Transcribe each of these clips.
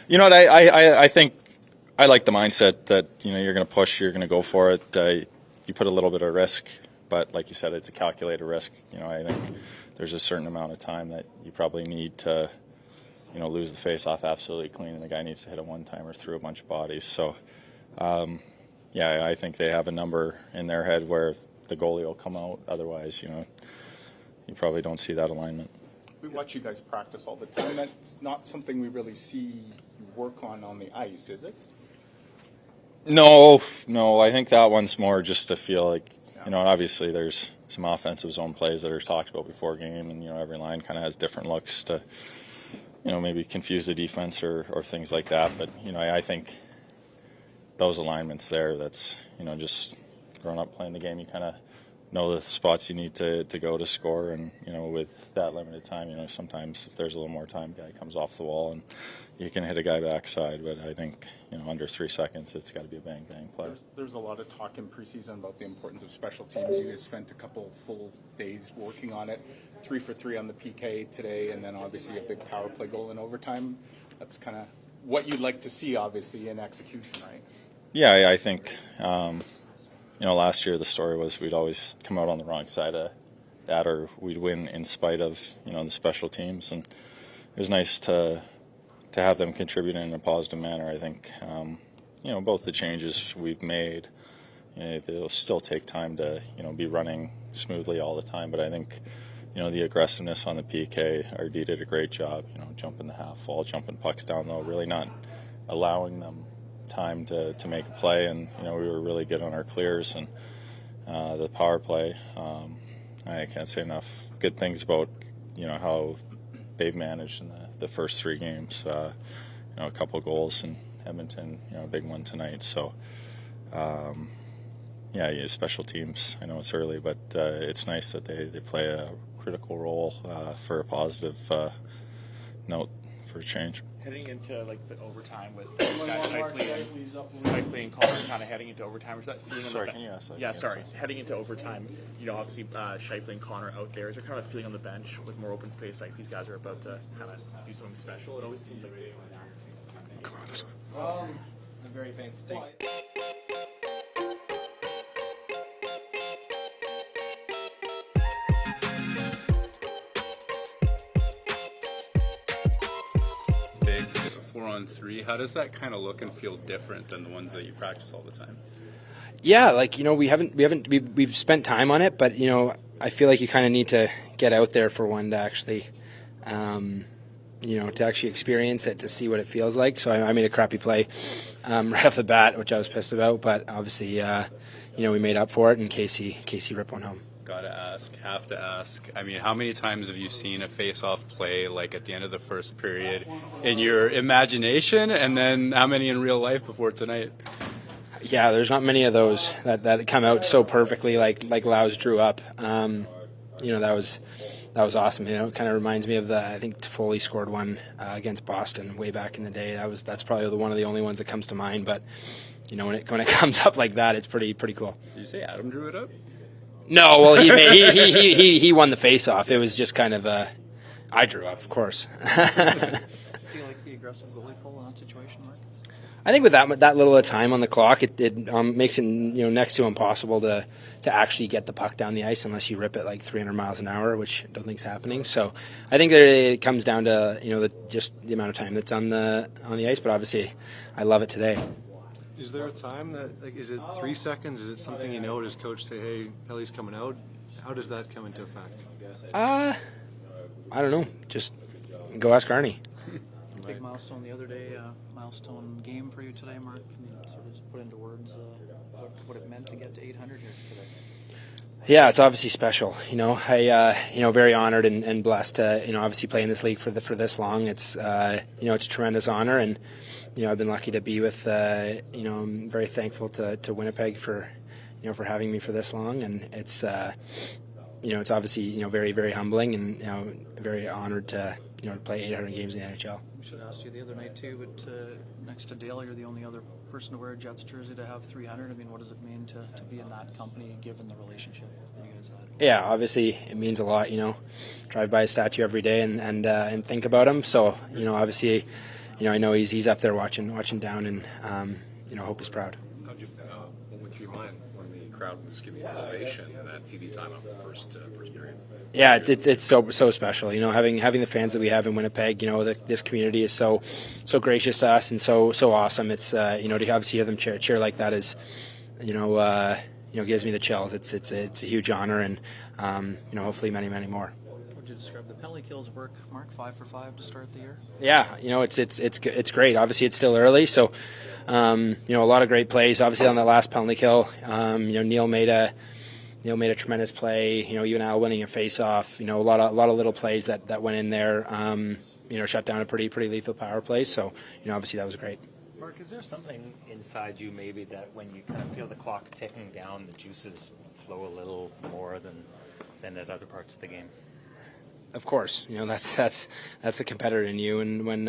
You know what? I think I like the mindset that you're going to push, you're going to go for it. You put a little bit of risk, but like you said, it's a calculated risk. I think there's a certain amount of time that you probably need to lose the face off absolutely clean, and the guy needs to hit a one-timer through a bunch of bodies. So, I think they have a number in their head where the goalie will come out. Otherwise, you probably don't see that alignment. We watch you guys practice all the time. That's not something we really see you work on the ice, is it? No. I think that one's more just to feel like, obviously there's some offensive zone plays that are talked about before game, and every line kind of has different looks to, maybe confuse the defense or things like that. But I think those alignments there, that's just growing up playing the game, you kind of know the spots you need to go to score, and with that limited time, sometimes if there's a little more time, guy comes off the wall and you can hit a guy backside. But I think under 3 seconds, it's got to be a bang play. There's a lot of talk in preseason about the importance of special teams. You guys spent a couple full days working on it, 3 for 3 on the PK today, and then obviously a big power play goal in overtime. That's kind of what you'd like to see, obviously, in execution, right? Yeah, I think. Last year the story was we'd always come out on the wrong side of that, or we'd win in spite of the special teams, and it was nice to have them contribute in a positive manner. I think both the changes we've made, they'll still take time to be running smoothly all the time, but I think the aggressiveness on the PK, our D did a great job, jumping the half wall, jumping pucks down low, really not allowing them time to make a play, and we were really good on our clears and the power play. I can't say enough good things about how they've managed in the first 3 games. A couple goals in Edmonton, a big one tonight. So special teams, I know it's early, but it's nice that they play a critical role for a positive note for a change. Heading into the overtime with Shifley and Connor kind of heading into overtime, is that feeling? Sorry, can you ask that? Yeah, sorry. Heading into overtime, obviously Shifley and Connor out there. Is there kind of a feeling on the bench with more open space, like these guys are about to kind of do something special? It always seems like Come on, this way. A very thankful thing. Big 4-on-3. How does that kind of look and feel different than the ones that you practice all the time? Yeah, we've spent time on it, but I feel like you kind of need to get out there for one to actually, to actually experience it, to see what it feels like. So I made a crappy play right off the bat, which I was pissed about, but obviously, we made up for it, and Casey ripped one home. Have to ask. I mean, how many times have you seen a face-off play at the end of the first period in your imagination, and then how many in real life before tonight? Yeah, there's not many of those that come out so perfectly like Laus drew up. That was awesome. It kind of reminds me of I think Toffoli scored one against Boston way back in the day. That's probably one of the only ones that comes to mind. But when it comes up like that, it's pretty cool. Did you say Adam drew it up? No, well he won the face-off. It was just kind of I drew up, of course. Do you like the aggressive goalie pull in that situation, Mark? I think with that little time on the clock, it makes it next to impossible to actually get the puck down the ice unless you rip it 300 miles an hour, which I don't think is happening. So I think that it comes down to just the amount of time that's on the ice. But obviously, I love it today. Is there a time that is it 3 seconds? Is it something does coach say, "Hey, Pelly's coming out"? How does that come into effect? I don't know. Just go ask Arnie. Big milestone the other day, milestone game for you today, Mark. Can you sort of just put into words what it meant to get to 800 here today? Yeah, it's obviously special. I very honored and blessed to obviously play in this league for this long. It's it's a tremendous honor, and I've been lucky to be with. I'm very thankful to Winnipeg for having me for this long, and it's it's obviously very, very humbling, and very honored to to play 800 games in the NHL. We should ask you the other night too, but next to Dale, you're the only other person to wear a Jets jersey to have 300. I mean, what does it mean to be in that company, given the relationship you guys had? Yeah, obviously it means a lot. Drive by a statue every day and think about him. So obviously, I know he's up there watching down, and hope is proud. How'd you, what went through your mind when the crowd was giving you an ovation in that TV timeout in the first period? Yeah, it's so special. Having the fans that we have in Winnipeg. This community is so gracious to us and so awesome. It's to obviously hear them cheer like that is, gives me the chills. It's a huge honor, and hopefully many more. Would you describe the penalty kills work, Mark? 5 for 5 to start the year. Yeah, it's great. Obviously, it's still early, so a lot of great plays. Obviously, on the last penalty kill, Neil made a tremendous play. Even Al winning a face-off. A lot of little plays that went in there. Shut down a pretty lethal power play. So obviously that was great. Mark, is there something inside you maybe that when you kind of feel the clock ticking down, the juices flow a little more than at other parts of the game? Of course, that's the competitor in you, and when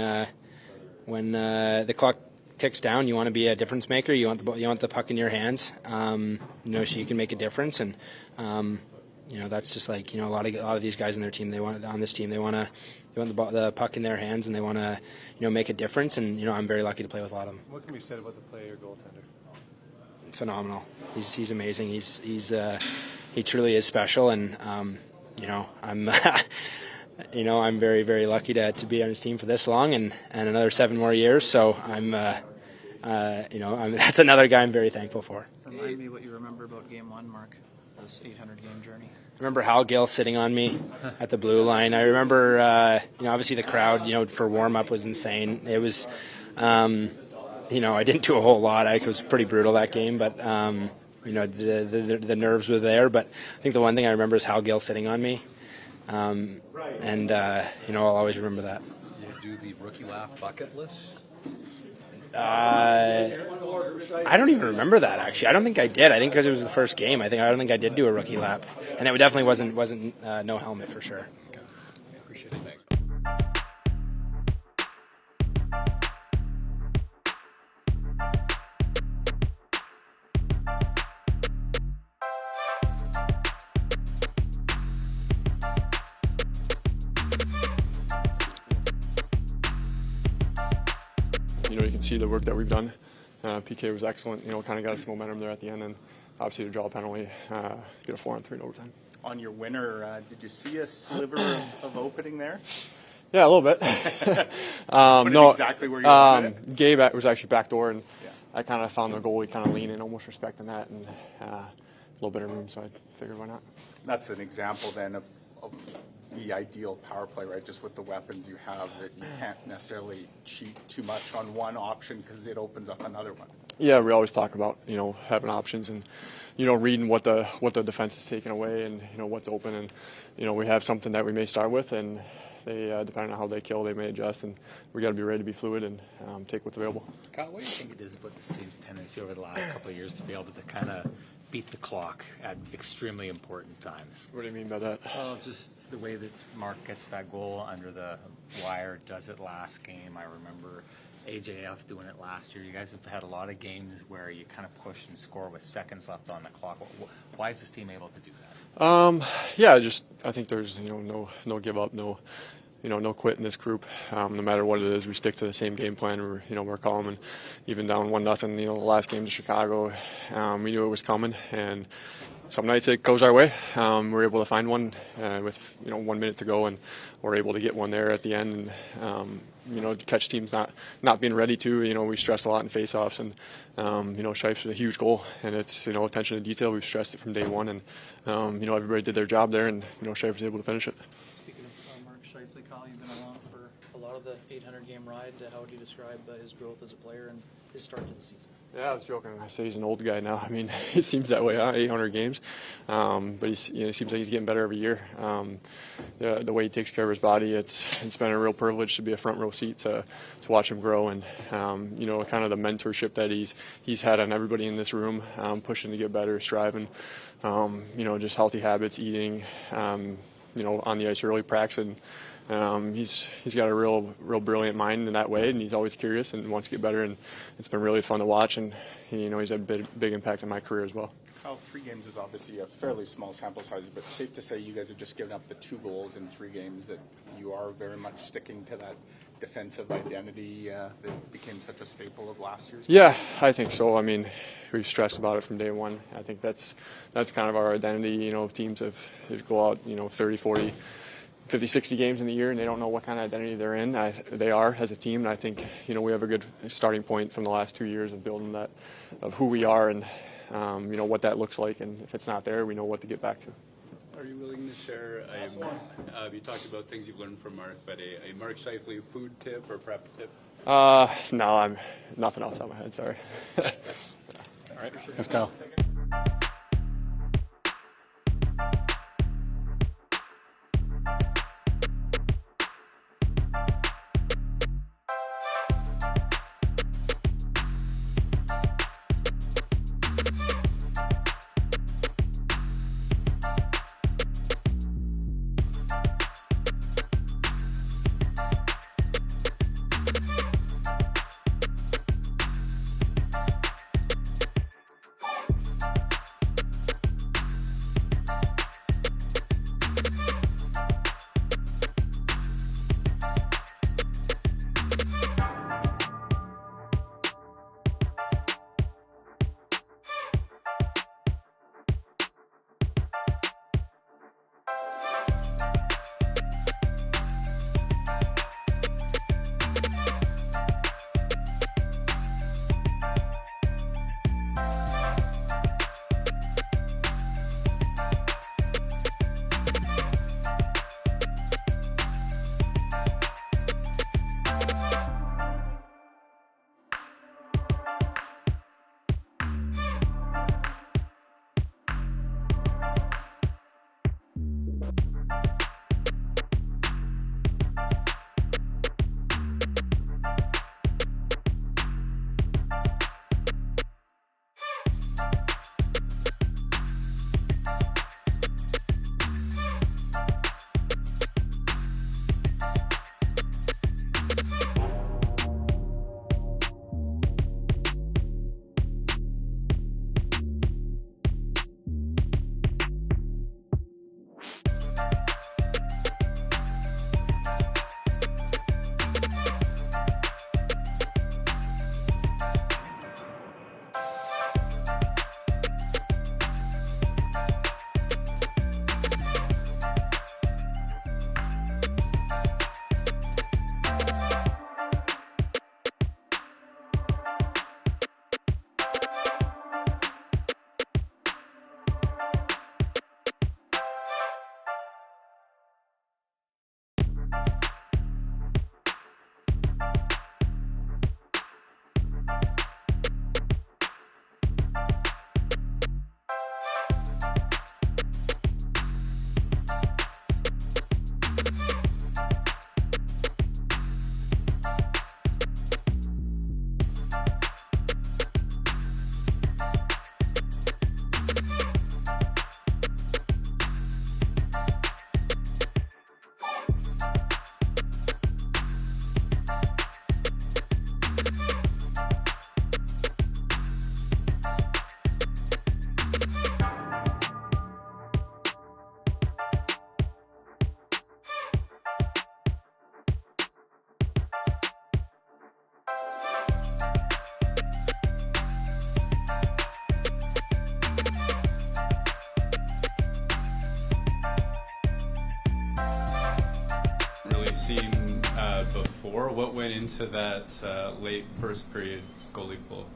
the clock ticks down, you want to be a difference maker. You want the puck in your hands, so you can make a difference, and that's just like a lot of these guys on their team. They want the puck in their hands, and they want to make a difference. And I'm very lucky to play with a lot of them. What can be said about the player goaltender? Phenomenal. He's amazing. He truly is special, and I'm I'm very, very lucky to be on his team for this long and another 7 more years. So that's another guy I'm very thankful for. Remind me what you remember about Game 1, Mark, this 800-game journey. I remember Hal Gill sitting on me at the blue line. I remember, obviously the crowd, for warm-up was insane. It was, I didn't do a whole lot. It was pretty brutal that game, but, the nerves were there. But I think the one thing I remember is Hal Gill sitting on me. I'll always remember that. You do the rookie laugh bucket list? I don't even remember that, actually. I don't think I did. I think because it was the first game. I don't think I did do a rookie lap, and it definitely wasn't no helmet for sure. Okay. Appreciate it. Thanks. You can see the work that we've done. PK was excellent. Kind of got us momentum there at the end, and obviously to draw a penalty, get a 4-on-3 in overtime. On your winner, did you see a sliver of opening there? Yeah, a little bit. No, exactly where you wanted it? Gabe was actually backdoor, and I kind of found the goalie kind of leaning, almost respecting that, and a little bit of room, so I figured why not. That's an example then of the ideal power play, right? Just with the weapons you have, that you can't necessarily cheat too much on one option because it opens up another one. Yeah, we always talk about having options and reading what the defense is taking away and what's open, and we have something that we may start with, and they depending on how they kill, they may adjust, and we got to be ready to be fluid and take what's available. Kyle, what do you think it is about this team's tendency over the last couple of years to be able to kind of beat the clock at extremely important times? What do you mean by that? Well, just the way that Mark gets that goal under the wire, does it last game. I remember AJF doing it last year. You guys have had a lot of games where you kind of push and score with seconds left on the clock. Why is this team able to do that? I think there's no give up, no quit in this group. No matter what it is, we stick to the same game plan. We're calm, and even down 1-0. The last game to Chicago, we knew it was coming, and some nights it goes our way. We're able to find one with 1 minute to go, and we're able to get one there at the end. And to catch teams not being ready to. We stress a lot in face-offs, and Shife's a huge goal, and it's attention to detail. We've stressed it from day one, and everybody did their job there, and Shife was able to finish it. Speaking of Mark Scheifele, Kyle, you've been along for a lot of the 800-game ride. How would you describe his growth as a player and his start to the season? Yeah, I was joking. I say he's an old guy now. I mean, it seems that way, 800 games. But it seems like he's getting better every year. The way he takes care of his body, it's been a real privilege to be a front row seat to watch him grow, and kind of the mentorship that he's had on everybody in this room, pushing to get better, striving, just healthy habits, eating, on the ice early, practicing. He's got a real brilliant mind in that way, and he's always curious and wants to get better, and it's been really fun to watch, and he's had a big impact on my career as well. Well, 3 games is obviously a fairly small sample size, but safe to say you guys have just given up the 2 goals in 3 games, that you are very much sticking to that defensive identity that became such a staple of last year's? Yeah, I think so. I mean, we've stressed about it from day one. I think that's kind of our identity. You know, teams have go out, 30, 40, 50, 60 games in the year, and they don't know what kind of identity they're in. They are as a team, and I think we have a good starting point from the last 2 years of building that, of who we are, and what that looks like. And if it's not there, we know what to get back to. Are you willing to share? You talked about things you've learned from Mark, but a Mark Scheifele food tip or prep tip? No, I'm nothing off the top of my head. Sorry. All right, let's go. Seen before. What went into that late first period goalie pull?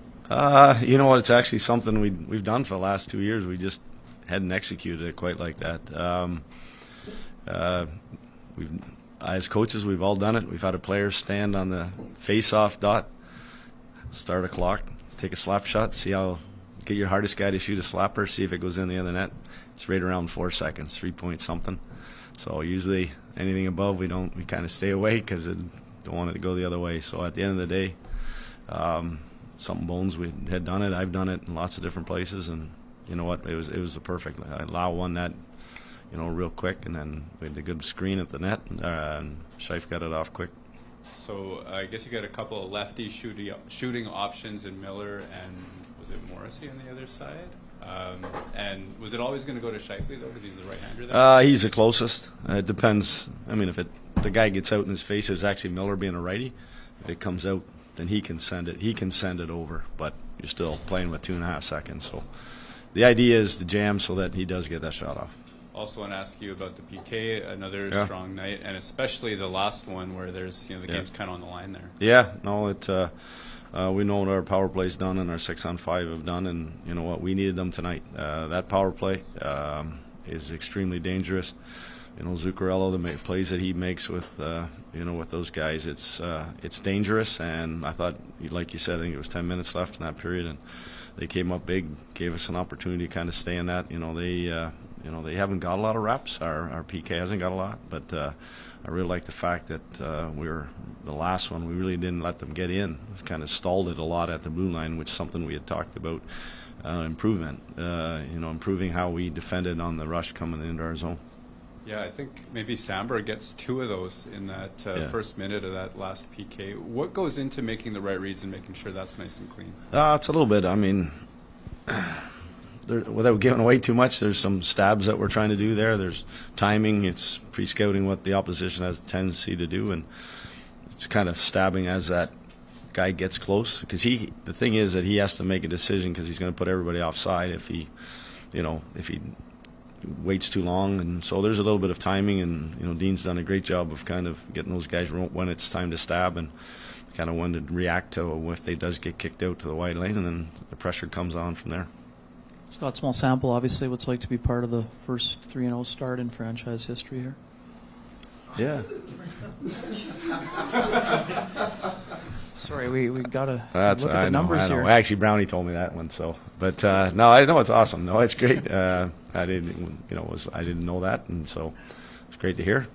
You know what? It's actually something we've done for the last 2 years. We just hadn't executed it quite like that. As coaches, we've all done it. We've had a player stand on the face-off dot, start a clock, take a slap shot, get your hardest guy to shoot a slapper, see if it goes in the other net. It's right around 4 seconds, 3 point something. So usually anything above, we kind of stay away because we don't want it to go the other way. So at the end of the day, something Bones we had done it. I've done it in lots of different places, and you know what? It was the perfect. Lau won that, real quick, and then we had a good screen at the net, and Scheif got it off quick. So I guess you got a couple of lefty shooting options in Miller, and was it Morrissey on the other side? And was it always going to go to Scheifele, though, because he's the right-hander there? He's the closest. It depends. I mean, if the guy gets out in his face, it's actually Miller being a righty. If it comes out, then he can send it. He can send it over, but you're still playing with 2.5 seconds. So the idea is to jam so that he does get that shot off. Also want to ask you about the PK, another strong night, and especially the last one where there's, the game's kind of on the line there. Yeah, no, we know what our power play's done and our 6-on-5 have done, and you know what, we needed them tonight. That power play is extremely dangerous. Zuccarello, the plays that he makes with with those guys, it's dangerous. And I thought, like you said, I think it was 10 minutes left in that period, and they came up big, gave us an opportunity to kind of stay in that. They haven't got a lot of reps. Our PK hasn't got a lot, but I really like the fact that we were the last one. We really didn't let them get in. Kind of stalled it a lot at the blue line, which is something we had talked about. Improvement, improving how we defended on the rush coming into our zone. Yeah, I think maybe Samberg gets 2 of those in that first minute of that last PK. What goes into making the right reads and making sure that's nice and clean? It's a little bit. I mean, without giving away too much, there's some stabs that we're trying to do there. There's timing. It's pre-scouting what the opposition has a tendency to do, and it's kind of stabbing as that guy gets close. Because the thing is that he has to make a decision because he's going to put everybody offside if he waits too long. And so there's a little bit of timing, and Dean's done a great job of kind of getting those guys when it's time to stab and kind of when to react to if they does get kicked out to the wide lane, and then the pressure comes on from there. Scott, small sample, obviously. What's it like to be part of the first 3-0 start in franchise history here? Yeah. Sorry, we gotta look at the numbers here. Actually, Brownie told me that one. So, but no, I know it's awesome. No, it's great. I didn't know that, and so it's great to hear.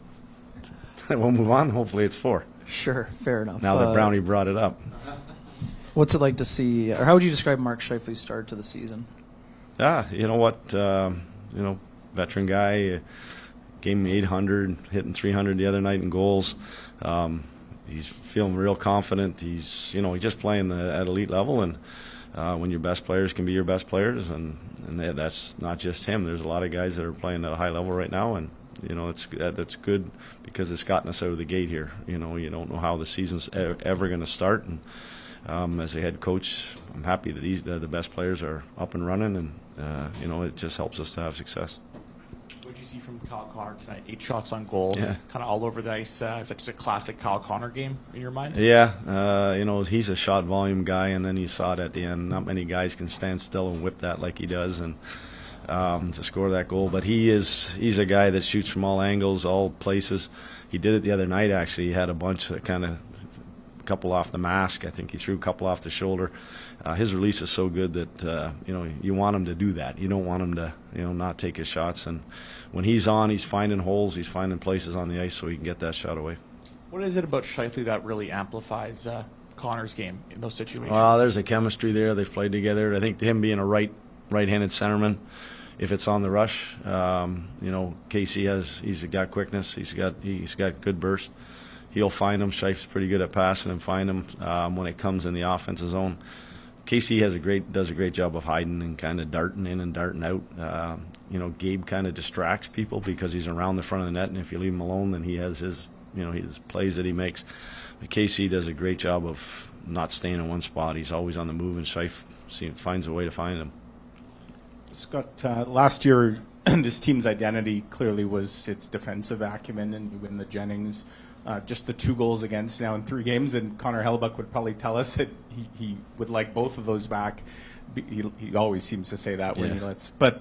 We'll move on. Hopefully, it's 4. Sure, fair enough. Now that Brownie brought it up. What's it like to see, or how would you describe Mark Scheifele's start to the season? You know what? Veteran guy, gave me 800, hitting 300 the other night in goals. He's feeling real confident. He's just playing at elite level, and when your best players can be your best players, and that's not just him. There's a lot of guys that are playing at a high level right now, and that's good because it's gotten us out of the gate here. You don't know how the season's ever going to start, and as a head coach, I'm happy that the best players are up and running, and it just helps us to have success. What did you see from Kyle Connor tonight? 8 shots on goal, Yeah. kind of all over the ice. Is that just a classic Kyle Connor game in your mind? Yeah, he's a shot volume guy, and then you saw it at the end. Not many guys can stand still and whip that like he does, and to score that goal. But he's a guy that shoots from all angles, all places. He did it the other night, actually. He had a bunch that kind of couple off the mask. I think he threw a couple off the shoulder. His release is so good that you want him to do that. You don't want him to not take his shots. And when he's on, he's finding holes, he's finding places on the ice so he can get that shot away. What is it about Scheifele that really amplifies Connor's game in those situations? Well, there's a chemistry there. They've played together. I think him being a right-handed centerman, if it's on the rush, Casey he's got quickness. He's got good burst. He'll find him. Scheif's pretty good at passing and find him when it comes in the offensive zone. Casey does a great job of hiding and kind of darting in and darting out. Gabe kind of distracts people because he's around the front of the net, and if you leave him alone, then he has his plays that he makes. But Casey does a great job of not staying in one spot. He's always on the move, and Scheif finds a way to find him. Scott, last year, this team's identity clearly was its defensive acumen, and you win the Jennings. Just the 2 goals against now in 3 games, and Connor Hellebuck would probably tell us that he would like both of those back. He always seems to say that when he lets. But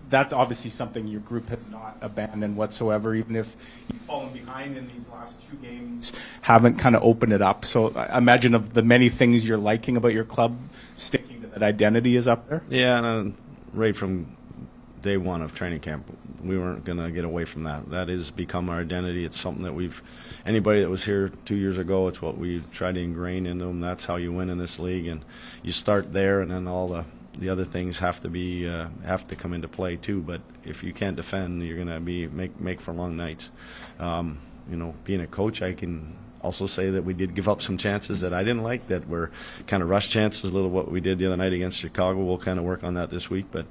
that's obviously something your group has not abandoned whatsoever, even if you've fallen behind in these last 2 games, haven't kind of opened it up. So I imagine of the many things you're liking about your club, sticking to that identity is up there. Yeah, and right from day one of training camp, we weren't going to get away from that. That has become our identity. It's something that anybody that was here 2 years ago, it's what we tried to ingrain in them. That's how you win in this league, and you start there, and then all the other things have to come into play too. But if you can't defend, you're going to make for long nights. Being a coach, I can also say that we did give up some chances that I didn't like, that were kind of rush chances, a little what we did the other night against Chicago. We'll kind of work on that this week. But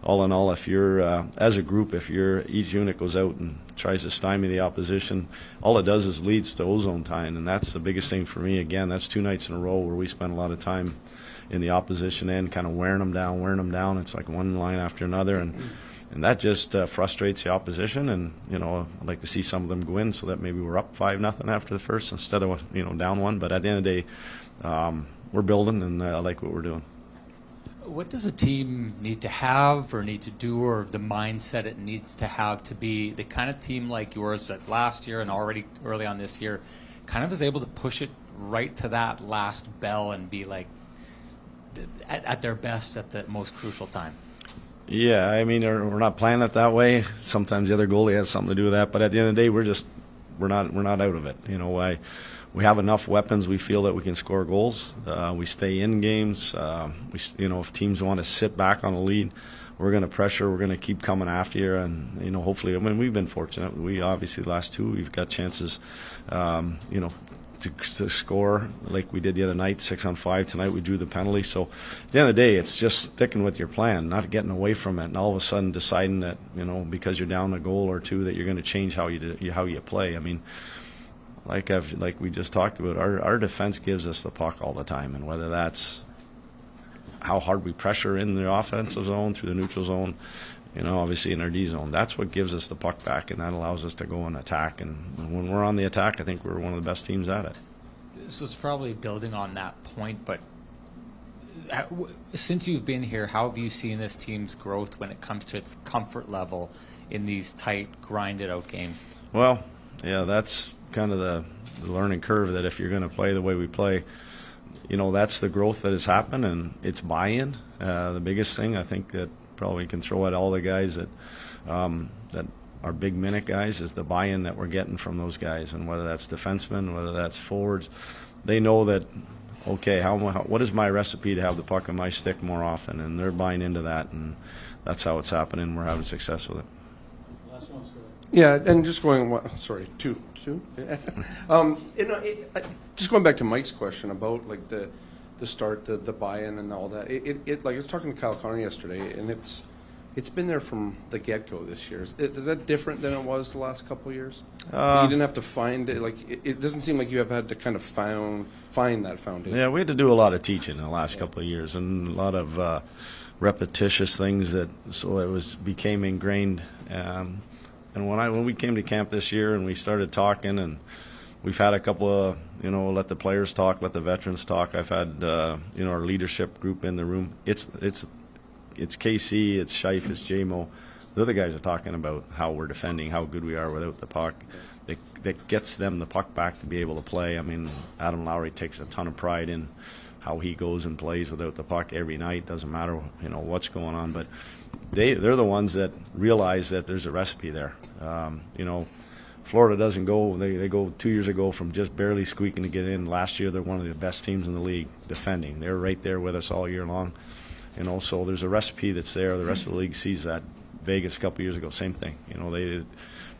all in all, if you're, as a group, if each unit goes out and tries to stymie the opposition, all it does is leads to ozone time, and that's the biggest thing for me. Again, that's 2 nights in a row where we spend a lot of time in the opposition end, kind of wearing them down. It's like one line after another, and that just frustrates the opposition. And I'd like to see some of them go in so that maybe we're up 5-0 after the first instead of down 1. But at the end of the day, we're building, and I like what we're doing. What does a team need to have or need to do, or the mindset it needs to have to be the kind of team like yours that last year and already early on this year kind of is able to push it right to that last bell and be like at their best at the most crucial time? Yeah, I mean, we're not playing it that way. Sometimes the other goalie has something to do with that, but at the end of the day, we're not out of it. We have enough weapons. We feel that we can score goals. We stay in games. If teams want to sit back on a lead, we're going to pressure. We're going to keep coming after you, and hopefully, we've been fortunate. We obviously the last 2 we've got chances, to score like we did the other night, 6-on-5. Tonight we drew the penalty. So at the end of the day, it's just sticking with your plan, not getting away from it, and all of a sudden deciding that because you're down a goal or 2 that you're going to change how you play. I mean, like we just talked about, our defense gives us the puck all the time, and whether that's how hard we pressure in the offensive zone through the neutral zone, obviously in our D zone, that's what gives us the puck back, and that allows us to go and attack. And when we're on the attack, I think we're one of the best teams at it. So it's probably building on that point, but since you've been here, how have you seen this team's growth when it comes to its comfort level in these tight, grinded-out games? Well, yeah, that's kind of the learning curve, that if you're going to play the way we play, that's the growth that has happened, and it's buy-in. The biggest thing I think that probably can throw at all the guys that are big minute guys is the buy-in that we're getting from those guys, and whether that's defensemen, whether that's forwards, they know that, okay, what is my recipe to have the puck on my stick more often, and they're buying into that, and that's how it's happening. We're having success with it. Yeah, and just going, two. Just going back to Mike's question about like the start, the buy-in and all that. Like I was talking to Kyle Connor yesterday, and it's been there from the get-go this year. Is that different than it was the last couple of years? You didn't have to find it. Like it doesn't seem like you have had to kind of find that foundation. Yeah, we had to do a lot of teaching in the last couple of years, and a lot of repetitious things so it became ingrained. And when we came to camp this year and we started talking, and we've had a couple of, let the players talk, let the veterans talk. I've had, our leadership group in the room. It's KC, it's Scheif, it's JMO. The other guys are talking about how we're defending, how good we are without the puck. That gets them the puck back to be able to play. I mean, Adam Lowry takes a ton of pride in how he goes and plays without the puck every night. Doesn't matter, what's going on, but they're the ones that realize that there's a recipe there. Florida doesn't go. They go 2 years ago from just barely squeaking to get in. Last year, they're one of the best teams in the league defending. They're right there with us all year long. So there's a recipe that's there. The rest of the league sees that. Vegas a couple years ago, same thing.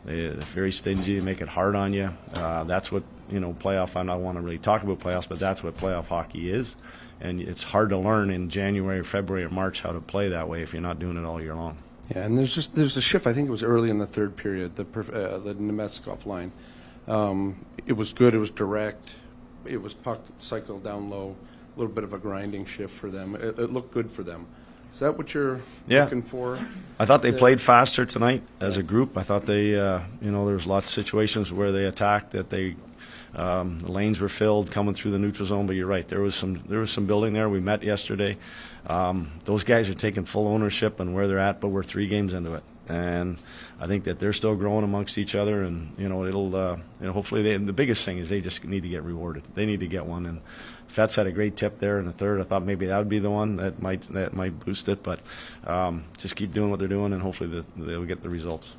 They're very stingy. They make it hard on you. That's what playoff. I don't want to really talk about playoffs, but that's what playoff hockey is. And it's hard to learn in January, February, or March how to play that way if you're not doing it all year long. Yeah, and there's a shift. I think it was early in the third period, the Nemetsov line. It was good. It was direct. It was puck cycle down low. A little bit of a grinding shift for them. It looked good for them. Is that what you're looking for? I thought they played faster tonight as a group. I thought they, there was lots of situations where they attacked that the lanes were filled coming through the neutral zone. But you're right, there was some building there. We met yesterday. Those guys are taking full ownership on where they're at, but we're 3 games into it, and I think that they're still growing amongst each other. And it'll hopefully the biggest thing is they just need to get rewarded. They need to get one. And Fetz had a great tip there in the third. I thought maybe that would be the one that might boost it, but just keep doing what they're doing, and hopefully they'll get the results.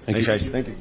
Thanks, guys. Thank you.